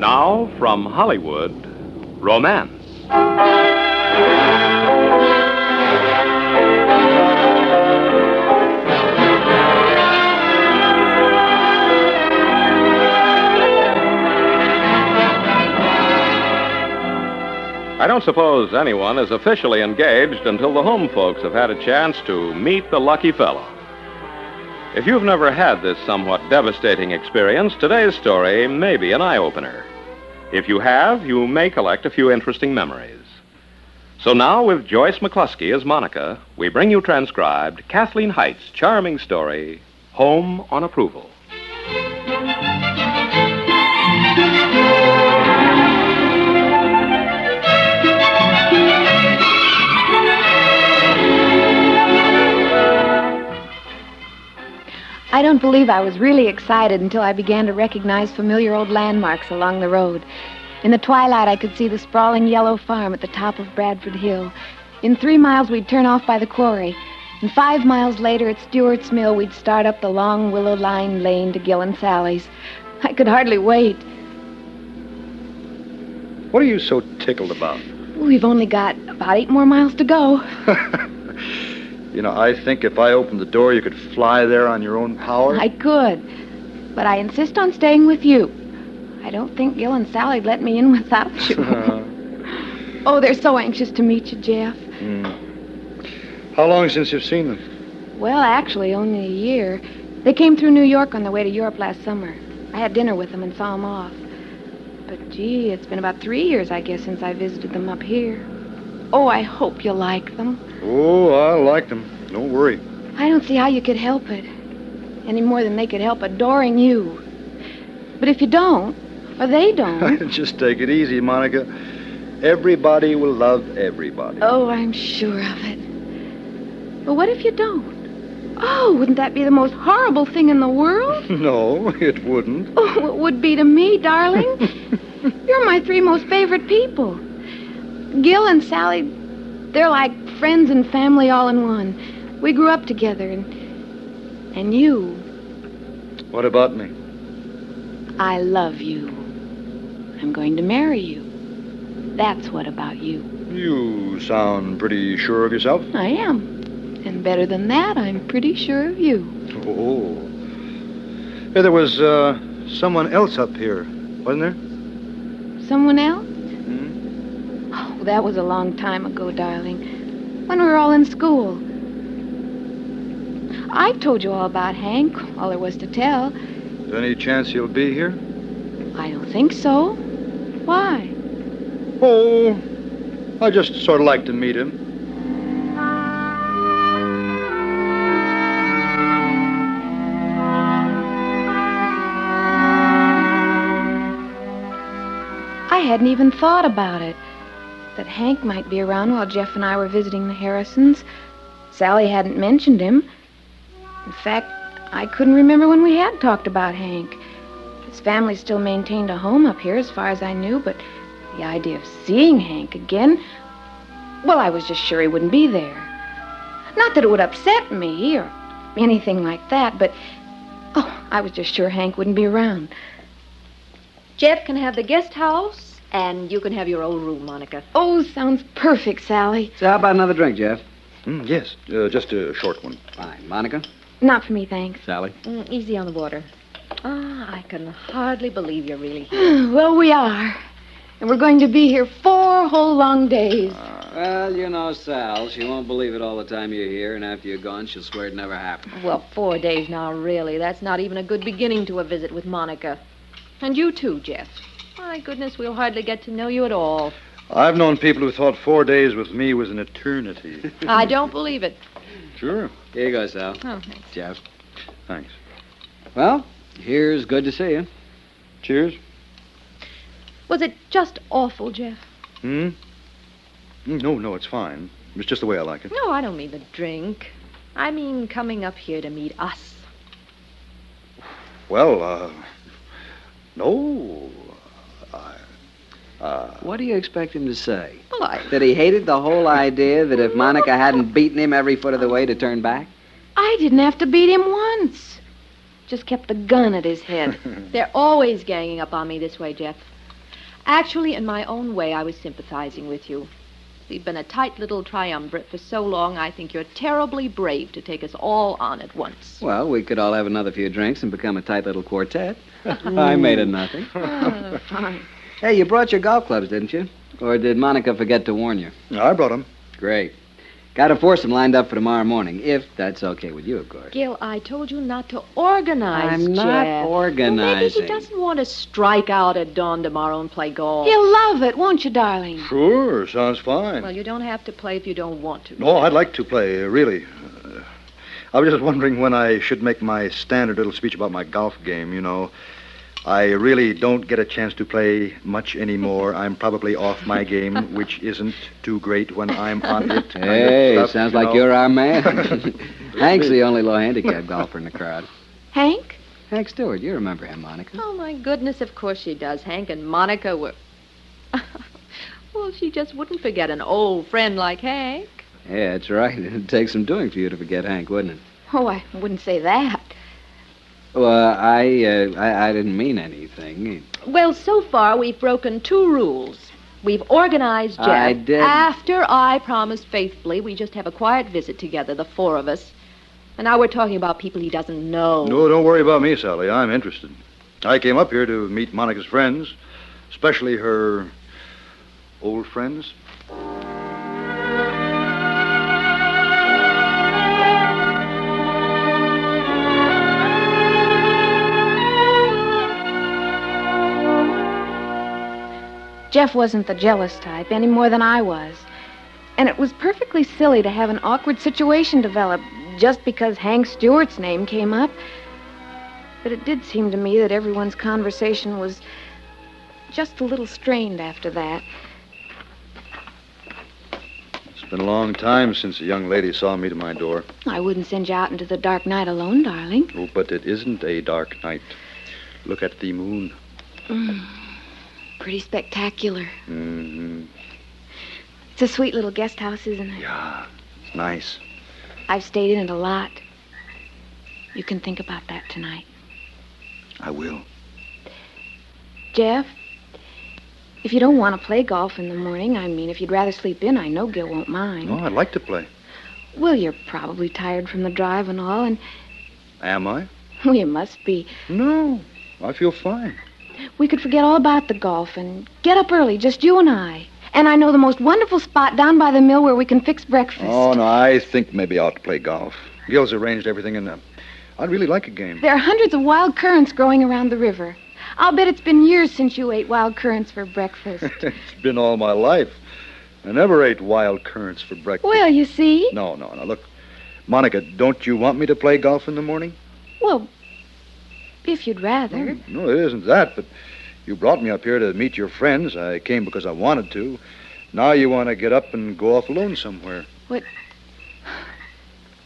Now, from Hollywood, romance. I don't suppose anyone is officially engaged until the home folks have had a chance to meet the lucky fellow. If you've never had this somewhat devastating experience, today's story may be an eye-opener. If you have, you may collect a few interesting memories. So now, with Joyce McCluskey as Monica, we bring you transcribed Kathleen Height's charming story, Home on Approval. I don't believe I was really excited until I began to recognize familiar old landmarks along the road. In the twilight, I could see the sprawling yellow farm at the top of Bradford Hill. In 3 miles, we'd turn off by the quarry. And 5 miles later at Stewart's Mill, we'd start up the long willow-lined lane to Gill and Sally's. I could hardly wait. What are you so tickled about? We've only got about 8 more miles to go. You know, I think if I opened the door, you could fly there on your own power. I could, but I insist on staying with you. I don't think Gill and Sally'd let me in without you. Oh, they're so anxious to meet you, Jeff. How long since you've seen them? Well, actually, only a year. They came through New York on their way to Europe last summer. I had dinner with them and saw them off. But, gee, it's been about 3 years, I guess, since I visited them up here. Oh, I hope you like them. Oh, I like them. Don't worry. I don't see how you could help it. Any more than they could help adoring you. But if you don't, or they don't... Just take it easy, Monica. Everybody will love everybody. Oh, I'm sure of it. But what if you don't? Oh, wouldn't that be the most horrible thing in the world? No, it wouldn't. Oh, it would be to me, darling. You're my 3 most favorite people. Gill and Sally, they're like friends and family all in one. We grew up together, and you. What about me? I love you. I'm going to marry you. That's what about you. You sound pretty sure of yourself. I am. And better than that, I'm pretty sure of you. Oh. Hey, there was someone else up here, wasn't there? Someone else? Oh, that was a long time ago, darling. When we were all in school. I've told you all about Hank, all there was to tell. Is there any chance he'll be here? I don't think so. Why? Oh, I just sort of like to meet him. I hadn't even thought about it. That Hank might be around while Jeff and I were visiting the Harrisons. Sally hadn't mentioned him. In fact, I couldn't remember when we had talked about Hank. His family still maintained a home up here as far as I knew, but the idea of seeing Hank again, well, I was just sure he wouldn't be there. Not that it would upset me or anything like that, but, oh, I was just sure Hank wouldn't be around. Jeff can have the guest house, and you can have your old room, Monica. Oh, sounds perfect, Sally. So how about another drink, Jeff? Yes, just a short one. Fine. Monica? Not for me, thanks. Sally? Easy on the water. I can hardly believe you're really here. Well, we are. And we're going to be here 4 whole long days. Well, you know Sal. She won't believe it all the time you're here, and after you're gone, she'll swear it never happened. Well, 4 days now, really. That's not even a good beginning to a visit with Monica. And you too, Jeff. My goodness, we'll hardly get to know you at all. I've known people who thought 4 days with me was an eternity. I don't believe it. Sure. Here you go, Sal. Oh, thanks. Jeff. Thanks. Well, here's good to see you. Cheers. Was it just awful, Jeff? No, it's fine. It's just the way I like it. No, I don't mean the drink. I mean coming up here to meet us. Well, no. What do you expect him to say? Well, That he hated the whole idea that if Monica hadn't beaten him every foot of the way to turn back? I didn't have to beat him once. Just kept the gun at his head. They're always ganging up on me this way, Jeff. Actually, in my own way, I was sympathizing with you. We've been a tight little triumvirate for so long, I think you're terribly brave to take us all on at once. Well, we could all have another few drinks and become a tight little quartet. I made it nothing. Oh, fine. Hey, you brought your golf clubs, didn't you? Or did Monica forget to warn you? I brought them. Great. Got a foursome lined up for tomorrow morning, if that's okay with you, of course. Gil, I told you not to organize, I'm not Jeff. organizing. Well, maybe he doesn't want to strike out at dawn tomorrow and play golf. You'll love it, won't you, darling? Sure, sounds fine. Well, you don't have to play if you don't want to. No, I'd like to play, really. I was just wondering when I should make my standard little speech about my golf game, you know. I really don't get a chance to play much anymore. I'm probably off my game, which isn't too great when I'm on it. Hey, Stuff, sounds you like know. you're our man. Hank's the only low-handicap golfer in the crowd. Hank? Hank Stewart, you remember him, Monica. Oh, my goodness, of course she does. Hank and Monica were... Well, she just wouldn't forget an old friend like Hank. Yeah, that's right. It'd take some doing for you to forget Hank, wouldn't it? Oh, I wouldn't say that. Well, I didn't mean anything. Well, so far, we've broken 2 rules. We've organized Jeff. I did. After I promised faithfully, we just have a quiet visit together, the 4 of us. And now we're talking about people he doesn't know. No, don't worry about me, Sally. I'm interested. I came up here to meet Monica's friends, especially her old friends. Jeff wasn't the jealous type any more than I was. And it was perfectly silly to have an awkward situation develop just because Hank Stewart's name came up. But it did seem to me that everyone's conversation was just a little strained after that. It's been a long time since a young lady saw me to my door. I wouldn't send you out into the dark night alone, darling. Oh, but it isn't a dark night. Look at the moon. Pretty spectacular. Mm-hmm. It's a sweet little guest house, isn't it? Yeah, it's nice. I've stayed in it a lot. You can think about that tonight. I will. Jeff, if you don't want to play golf in the morning, I mean, if you'd rather sleep in, I know Gil won't mind. Oh, I'd like to play. Well, you're probably tired from the drive and all, and... Am I? Well, you must be. No, I feel fine. We could forget all about the golf and get up early, just you and I. And I know the most wonderful spot down by the mill where we can fix breakfast. Oh, no, I think maybe I ought to play golf. Gil's arranged everything, and I'd really like a game. There are hundreds of wild currants growing around the river. I'll bet it's been years since you ate wild currants for breakfast. It's been all my life. I never ate wild currants for breakfast. Well, you see. No. Look, Monica, don't you want me to play golf in the morning? Well, if you'd rather. No, it isn't that, but you brought me up here to meet your friends. I came because I wanted to. Now you want to get up and go off alone somewhere. What?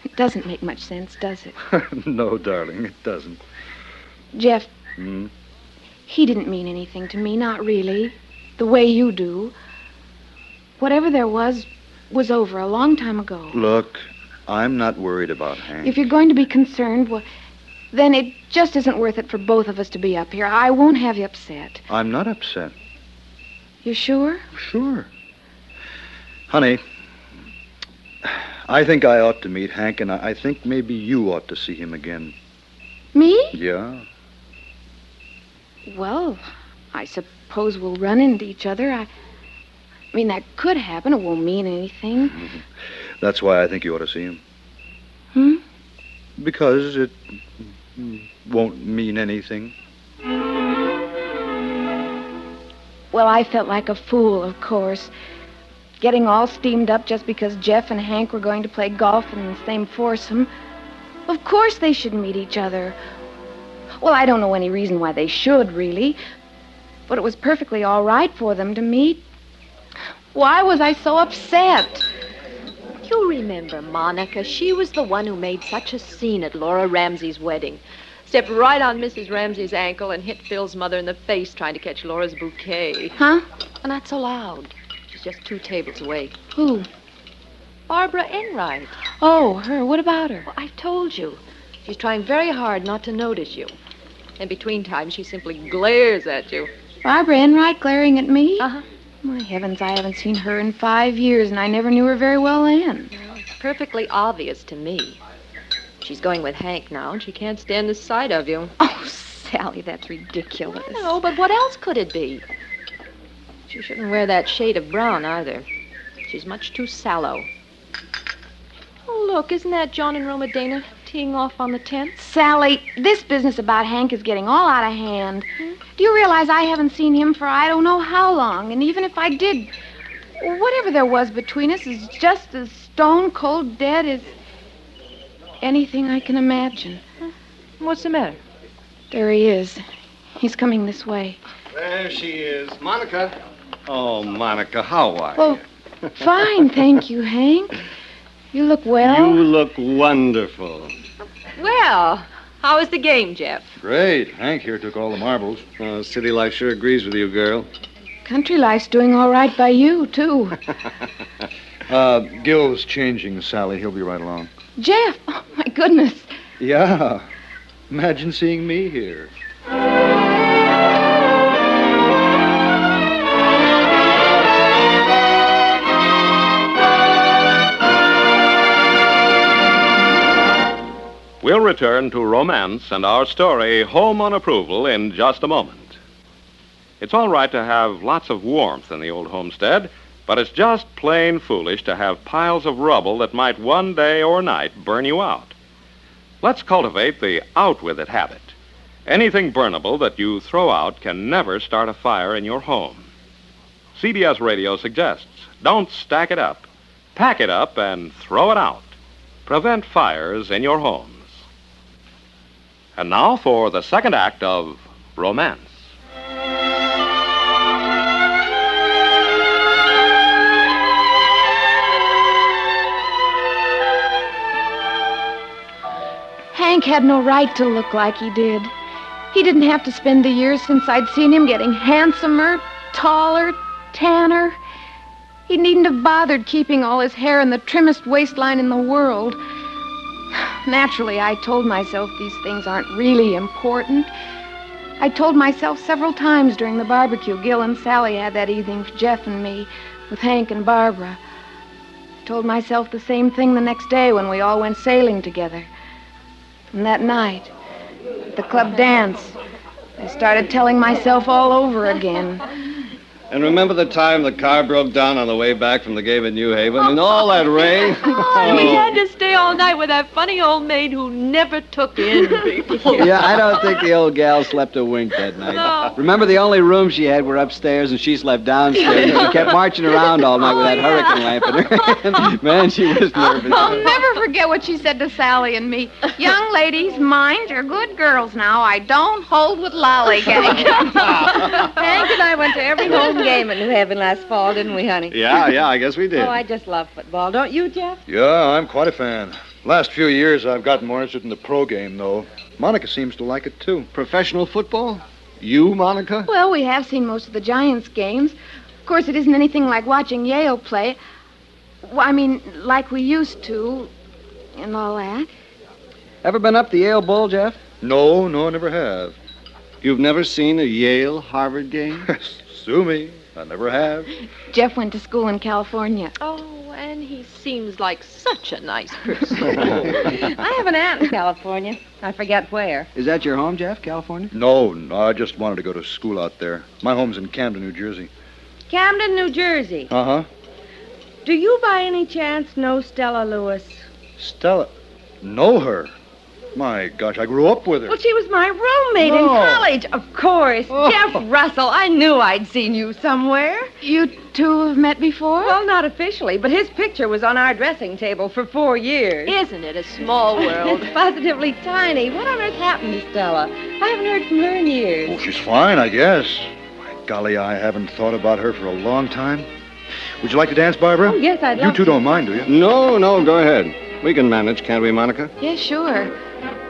It doesn't make much sense, does it? No, darling, it doesn't. Jeff, Hmm? he didn't mean anything to me, not really. The way you do. Whatever there was over a long time ago. Look, I'm not worried about Hank. If you're going to be concerned, well, then it just isn't worth it for both of us to be up here. I won't have you upset. I'm not upset. You sure? Sure. Honey, I think I ought to meet Hank, and I think maybe you ought to see him again. Me? Yeah? Well, I suppose we'll run into each other. I mean, that could happen. It won't mean anything. That's why I think you ought to see him. Hmm? Because it won't mean anything. Well, I felt like a fool, of course. Getting all steamed up just because Jeff and Hank were going to play golf in the same foursome. Of course they should meet each other. Well, I don't know any reason why they should, really. But it was perfectly all right for them to meet. Why was I so upset? You remember Monica. She was the one who made such a scene at Laura Ramsey's wedding. Stepped right on Mrs. Ramsey's ankle and hit Phil's mother in the face trying to catch Laura's bouquet. Huh? And not so loud. She's just 2 tables away. Who? Barbara Enright. Oh, her. What about her? Well, I've told you. She's trying very hard not to notice you. And between times, she simply glares at you. Barbara Enright glaring at me? Uh-huh. My heavens, I haven't seen her in 5 years, and I never knew her very well then. Well, it's perfectly obvious to me. She's going with Hank now, and she can't stand the sight of you. Oh, Sally, that's ridiculous. No, but what else could it be? She shouldn't wear that shade of brown, either. She's much too sallow. Oh, look, isn't that John and Roma Dana teeing off on the 10th? Sally, this business about Hank is getting all out of hand. Do you realize I haven't seen him for I don't know how long? And even if I did, whatever there was between us is just as stone cold dead as anything I can imagine. What's the matter? There he is. He's coming this way. There she is. Monica. Oh, Monica, how are you? Well, fine, thank you, Hank. You look well. You look wonderful. Well, how was the game, Jeff? Great. Hank here took all the marbles. Oh, city life sure agrees with you, girl. Country life's doing all right by you, too. Gil's changing, Sally. He'll be right along. Jeff, oh, my goodness. Yeah. Imagine seeing me here. We'll return to romance and our story, Home on Approval, in just a moment. It's all right to have lots of warmth in the old homestead, but it's just plain foolish to have piles of rubble that might one day or night burn you out. Let's cultivate the out-with-it habit. Anything burnable that you throw out can never start a fire in your home. CBS Radio suggests, don't stack it up. Pack it up and throw it out. Prevent fires in your homes. And now for the second act of Romance. Hank had no right to look like he did. He didn't have to spend the years since I'd seen him getting handsomer, taller, tanner. He needn't have bothered keeping all his hair in the trimmest waistline in the world. Naturally, I told myself these things aren't really important. I told myself several times during the barbecue Gil and Sally had that evening for Jeff and me, with Hank and Barbara. I told myself the same thing the next day when we all went sailing together. And that night, at the club dance, I started telling myself all over again. And remember the time the car broke down on the way back from the game at New Haven and all that rain? Oh, we had to stay all night with that funny old maid who never took in people. Yeah, I don't think the old gal slept a wink that night. No. Remember, the only rooms she had were upstairs, and she slept downstairs. She kept marching around all night with that hurricane lamp in her hand. Man, she was nervous. I'll never forget what she said to Sally and me. Young ladies, mind you're good girls now. I don't hold with lollygagging. Hank and I went to every home game at New Haven last fall, didn't we, honey? Yeah, I guess we did. Oh, I just love football. Don't you, Jeff? Yeah, I'm quite a fan. Last few years, I've gotten more interested in the pro game, though. Monica seems to like it, too. Professional football? You, Monica? Well, we have seen most of the Giants games. Of course, it isn't anything like watching Yale play. Well, I mean, like we used to, and all that. Ever been up the Yale Bowl, Jeff? No, never have. You've never seen a Yale-Harvard game? Sue me. I never have. Jeff went to school in California. Oh, and he seems like such a nice person. I have an aunt in California. I forget where. Is that your home, Jeff, California? No, I just wanted to go to school out there. My home's in Camden, New Jersey. Camden, New Jersey. Uh-huh. Do you by any chance know Stella Lewis? Stella? Know her? My gosh, I grew up with her. Well, she was my roommate in college. Of course. Oh. Jeff Russell. I knew I'd seen you somewhere. You two have met before? Well, not officially, but his picture was on our dressing table for 4 years. Isn't it a small world? It's positively tiny. What on earth happened to Stella? I haven't heard from her in years. Oh, she's fine, I guess. My golly, I haven't thought about her for a long time. Would you like to dance, Barbara? Oh, yes, I'd love You two to. don't mind, do you? No, go ahead. We can manage, can't we, Monica? Yeah, sure.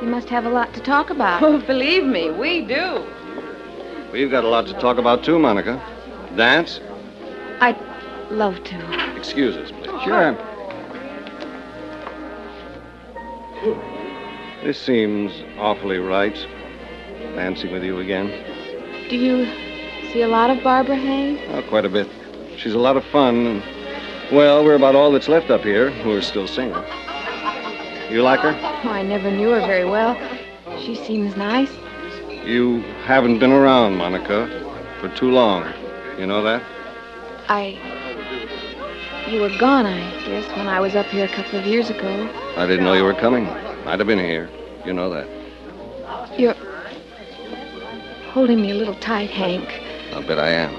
You must have a lot to talk about. Oh, believe me, we do. We've got a lot to talk about, too, Monica. Dance? I'd love to. Excuse us, please. Sure. This seems awfully right. Dancing with you again. Do you See a lot of Barbara, Hank? Oh, quite a bit. She's a lot of fun. And, well, we're about all that's left up here who are still single. You like her? Oh, I never knew her very well. She seems nice. You haven't been around, Monica, for too long. You know that? You were gone, I guess, when I was up here a couple of years ago. I didn't know you were coming. I'd have been here. You know that. You're holding me a little tight, Hank. I'll bet I am.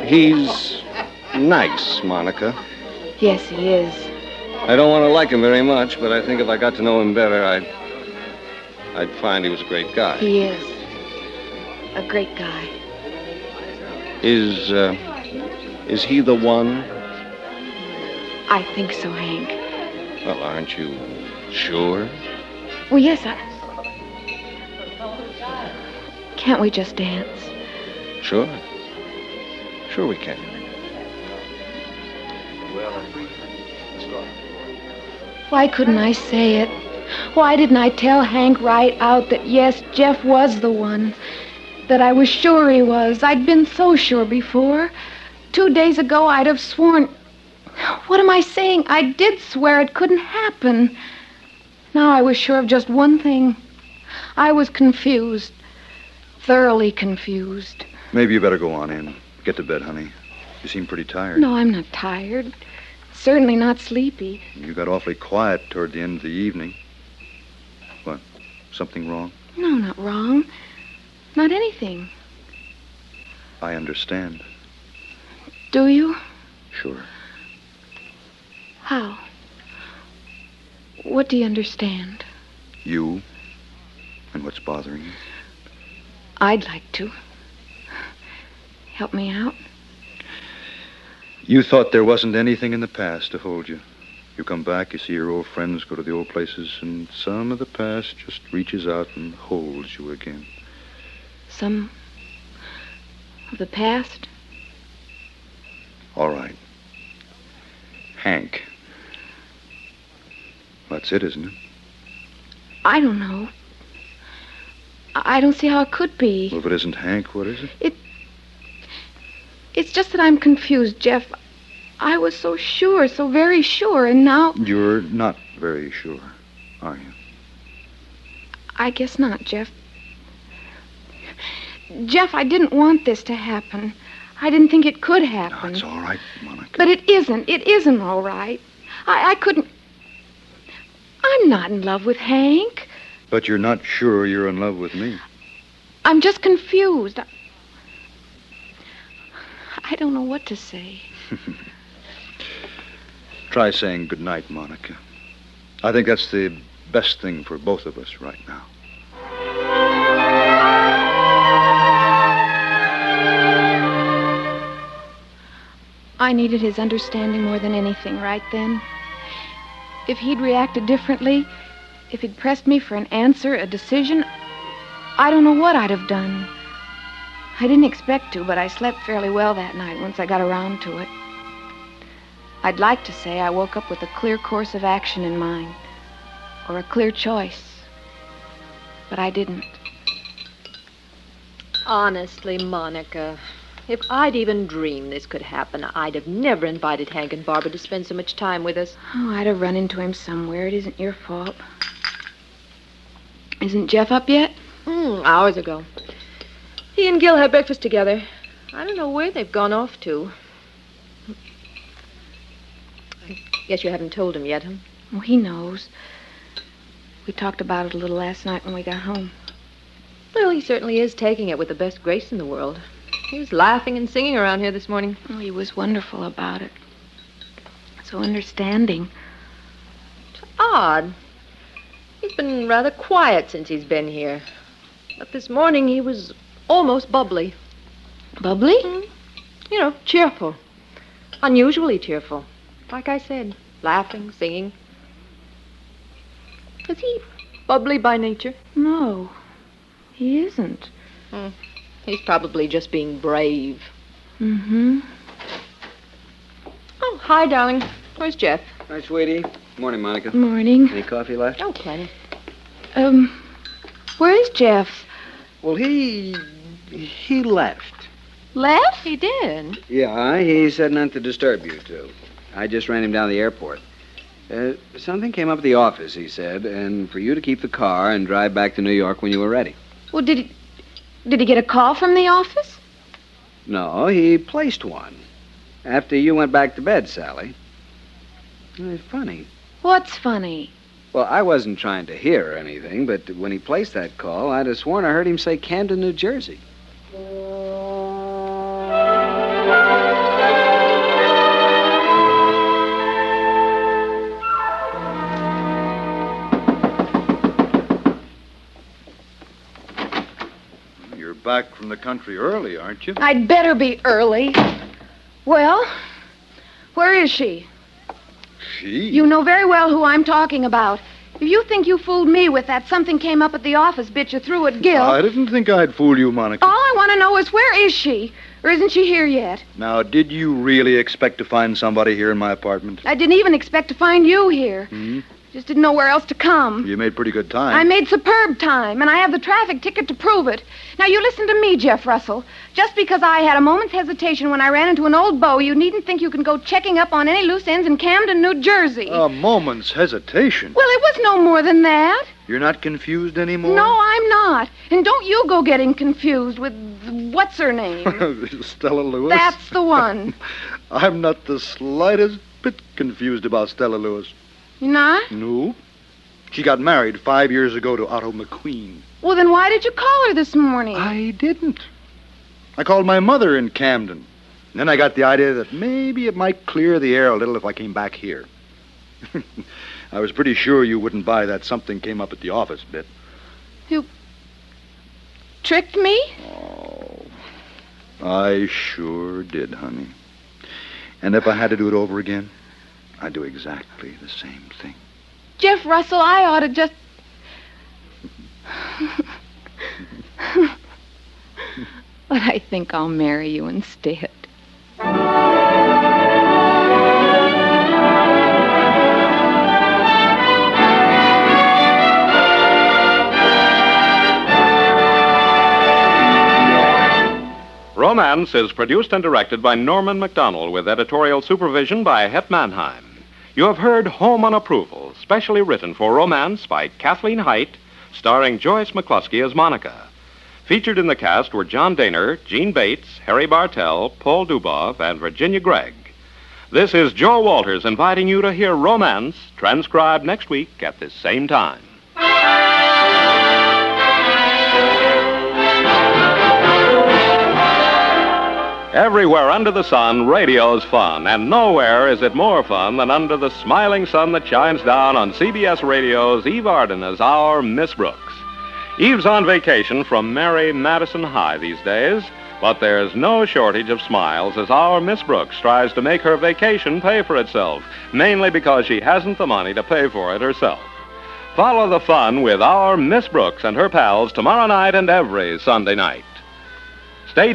He's nice, Monica. Yes, he is. I don't want to like him very much, but I think if I got to know him better, I'd find he was a great guy. He is. A great guy. Is he the one? I think so, Hank. Well, aren't you sure? Well, yes, Can't we just dance? Sure. Sure we can. Why couldn't I say it? Why didn't I tell Hank right out that, yes, Jeff was the one? That I was sure he was. I'd been so sure before. 2 days ago, I'd have sworn... What am I saying? I did swear it couldn't happen. Now I was sure of just one thing. I was confused. Thoroughly confused. Maybe you better go on in. Get to bed, honey. You seem pretty tired. No, I'm not tired. Certainly not sleepy. You got awfully quiet toward the end of the evening. What? Something wrong? No, not wrong. Not anything. I understand. Do you? Sure. How? What do you understand? You and what's bothering you. I'd like to. Help me out. You thought there wasn't anything in the past to hold you. You come back, you see your old friends, go to the old places, and some of the past just reaches out and holds you again. Some of the past? All right. Hank. That's it, isn't it? I don't know. I don't see how it could be. Well, if it isn't Hank, what is it? It's just that I'm confused, Jeff. I was so sure, so very sure, and now... You're not very sure, are you? I guess not, Jeff. Jeff, I didn't want this to happen. I didn't think it could happen. No, it's all right, Monica. But it isn't. It isn't all right. I couldn't... I'm not in love with Hank. But you're not sure you're in love with me. I'm just confused. I don't know what to say. Try saying goodnight, Monica. I think that's the best thing for both of us right now. I needed his understanding more than anything right then. If he'd reacted differently, if he'd pressed me for an answer, a decision, I don't know what I'd have done. I didn't expect to, but I slept fairly well that night once I got around to it. I'd like to say I woke up with a clear course of action in mind, or a clear choice, but I didn't. Honestly, Monica, if I'd even dreamed this could happen, I'd have never invited Hank and Barbara to spend so much time with us. Oh, I'd have run into him somewhere. It isn't your fault. Isn't Jeff up yet? Hours ago. He and Gil had breakfast together. I don't know where they've gone off to. I guess you haven't told him yet, huh? Oh, he knows. We talked about it a little last night when we got home. Well, he certainly is taking it with the best grace in the world. He was laughing and singing around here this morning. Oh, he was wonderful about it. So understanding. It's odd. He's been rather quiet since he's been here. But this morning he was almost bubbly. Bubbly? You know, cheerful. Unusually cheerful. Like I said, laughing, singing. Is he bubbly by nature? No, he isn't. He's probably just being brave. Mm-hmm. Oh, hi, darling. Where's Jeff? Hi, sweetie. Morning, Monica. Morning. Any coffee left? Oh, plenty. Where is Jeff? Well, he left. Left? He did. Yeah, he said not to disturb you two. I just ran him down to the airport. Something came up at the office, he said, and for you to keep the car and drive back to New York when you were ready. Well, did he get a call from the office? No, he placed one. After you went back to bed, Sally. Funny. What's funny? Well, I wasn't trying to hear anything, but when he placed that call, I'd have sworn I heard him say Camden, New Jersey. You're back from the country early, aren't you? I'd better be early. Well, where is she? She? You know very well who I'm talking about. If you think you fooled me with that something came up at the office bit you threw at Gil... I didn't think I'd fool you, Monica. All I want to know is where is she? Or isn't she here yet? Now, did you really expect to find somebody here in my apartment? I didn't even expect to find you here. Hmm? Just didn't know where else to come. You made pretty good time. I made superb time, and I have the traffic ticket to prove it. Now, you listen to me, Jeff Russell. Just because I had a moment's hesitation when I ran into an old beau, you needn't think you can go checking up on any loose ends in Camden, New Jersey. A moment's hesitation? Well, it was no more than that. You're not confused anymore? No, I'm not. And don't you go getting confused with what's her name? Stella Lewis? That's the one. I'm not the slightest bit confused about Stella Lewis. You're not? No. She got married 5 years ago to Otto McQueen. Well, then why did you call her this morning? I didn't. I called my mother in Camden. And then I got the idea that maybe it might clear the air a little if I came back here. I was pretty sure you wouldn't buy that something came up at the office bit. You tricked me? Oh, I sure did, honey. And if I had to do it over again, I'd do exactly the same thing. Jeff Russell, I ought to just... But I think I'll marry you instead. Romance is produced and directed by Norman MacDonald with editorial supervision by Het Mannheim. You have heard Home on Approval, specially written for Romance by Kathleen Height, starring Joyce McCluskey as Monica. Featured in the cast were John Daner, Gene Bates, Harry Bartell, Paul Dubov, and Virginia Gregg. This is Joe Walters inviting you to hear Romance, transcribed next week at this same time. Everywhere under the sun, radio's fun, and nowhere is it more fun than under the smiling sun that shines down on CBS Radio's Eve Arden as our Miss Brooks. Eve's on vacation from merry Madison High these days, but there's no shortage of smiles as our Miss Brooks tries to make her vacation pay for itself, mainly because she hasn't the money to pay for it herself. Follow the fun with our Miss Brooks and her pals tomorrow night and every Sunday night. Stay